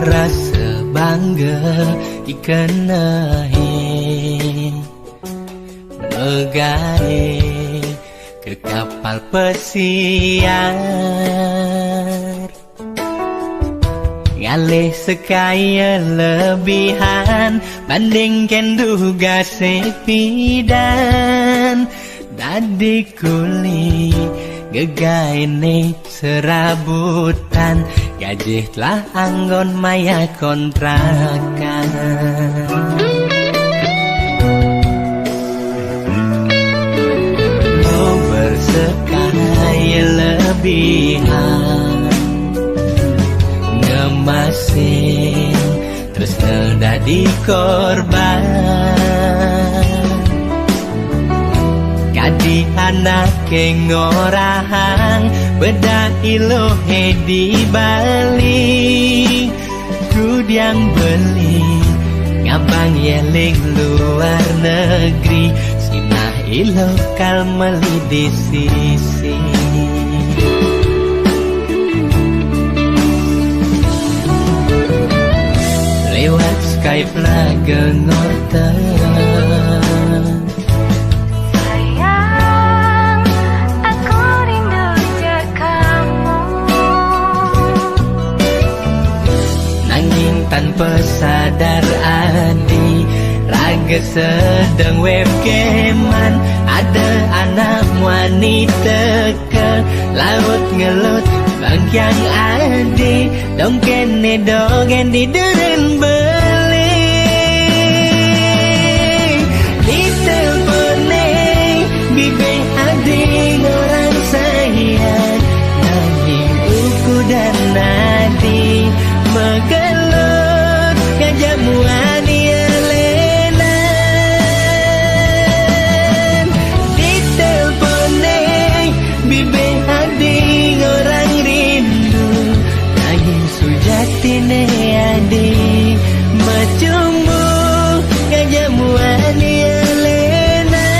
rasa bangga ikenahe megahe ke kapal pesiar ngalih sekaya lebihan bandingkan duga sepidan dadi kuli gegaine serabutan gaji telah anggon maya kontrakan lo bersekaya lebihan ngemasin terus ngedadi korban kadi anak ngorahang beda ilohe di Bali kudiang beli ngabang yeling luar negeri sinah ilokal meli di sisi lewat Skype lah gengorten tanpa sadar adi raga sedang webcaman ada anak wanita ke laut ngelut bangkyang adi dong kene dogen di deren beli di telpone bibe adi orang sayang nanging uku dan nadi megelut kejamuan elenan di telpone bibe hadi orang rindu nanging sujatine adi macumbu kejamuan elenan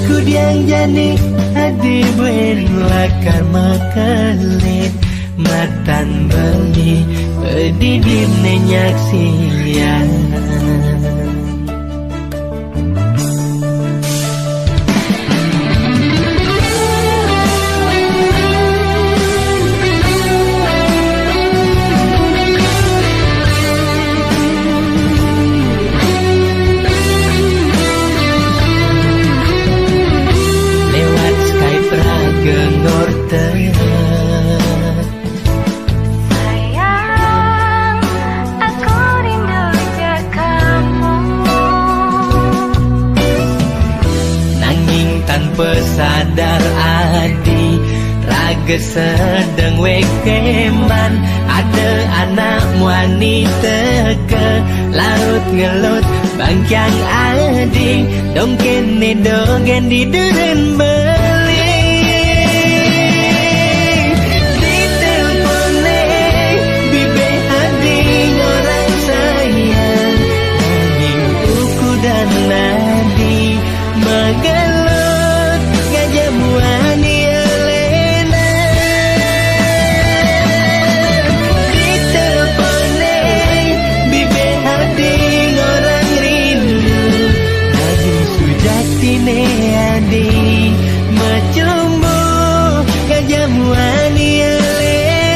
kudiang jani adi berlakar makalit matan beli pedidin nyaksian lewat Skype raga ngorten tanpa sadar adi raga sedang wekeman ada anak wanita ke laut ngelut bangkyang adi dong kene dogen di deren beli di telpone bibe adi orang sayang nanging uku dan nadi megelut jamuan elenan di telpone bibe hati orang rindu nanging sujatine adi macumbu kejamuan elenan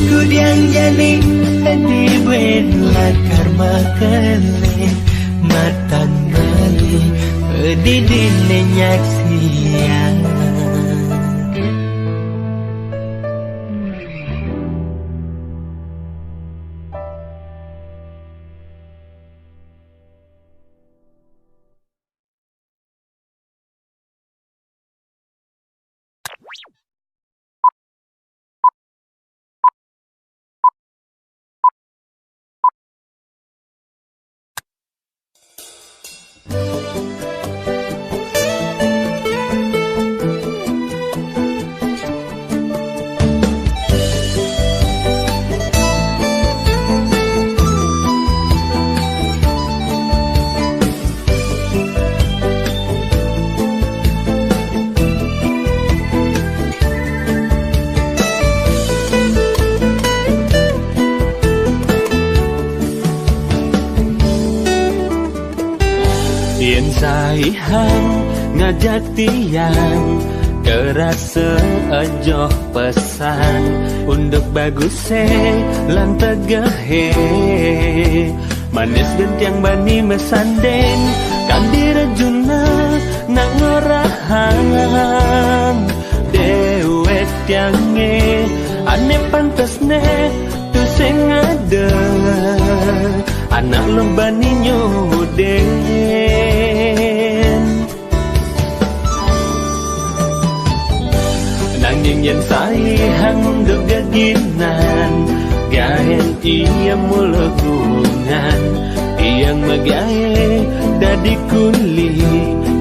kudiang jani adi belakar makelin matan pedidin nyaksian Saihang ngajak tiang kerasa ajoh pesan untuk bagus lan tegahe manis gentiang bani mesandeng kandira juna nak ngorahang dewek tiange ane pantasne tu sing ada anak lombani nyuden nanging yen saihang untuk gaginan gahen iya mulagungan iyang magahe dadi kuli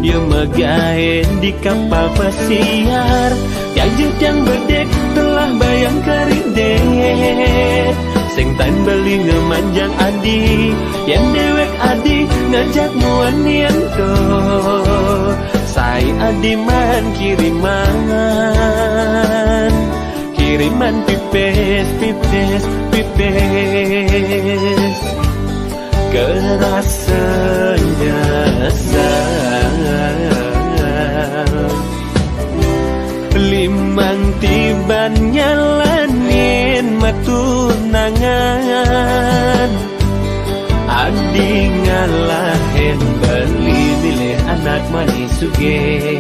ia magahe di kapal pesiar yang yang bedek telah bayang kerindet sing tain beli ngemanjang adi yang dewek adi ngajak muan nianto sai adi man kiriman pipes kerasanya limang tiban nyalanin matunangan adi ngalahin beli milih anak manis suge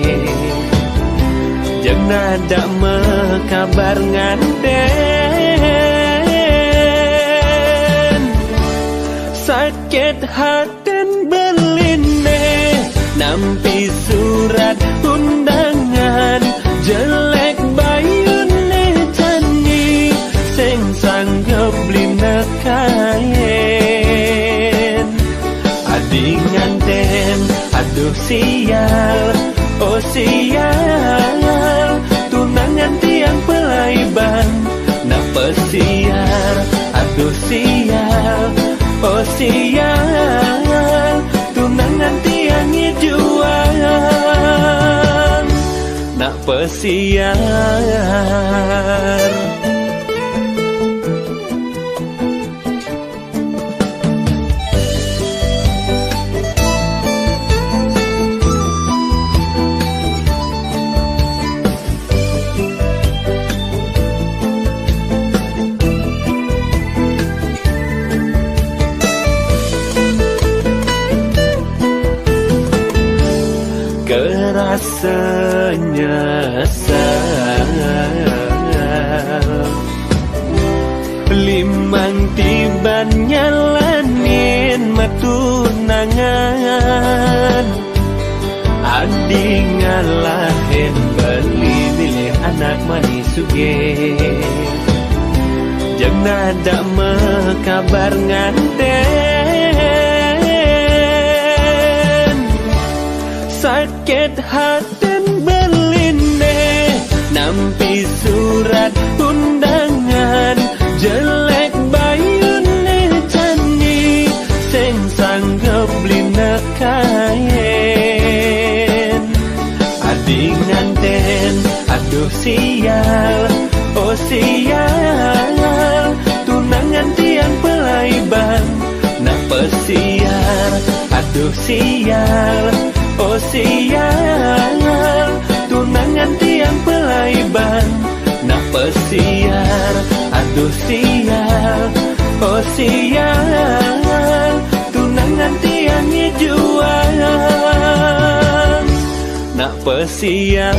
jeung nada mekabar nganten sakit haten beline nampi surat undangan jelek bayune jani sing sanggep blina kayen adi nganten aduh sial oh sial tunangan tiang pelaiban nak pesiar aduh sial oh sial tunangan tiang juang nak pesiar kerasanya limang tiban nyalanin matunangan adi ngalahin beli milih anak manis suge jeung nada mekabar nganten sakit haten beline nampi surat undangan jelek bayune jani sing sanggep blina kayen adi nganten aduh sial oh sial tunangan tiang pelaiban nak pesiar aduh sial oh sial tunangan tiang pelaiban nak pesiar aduh sial oh sial tunangan tiang juang nak pesiar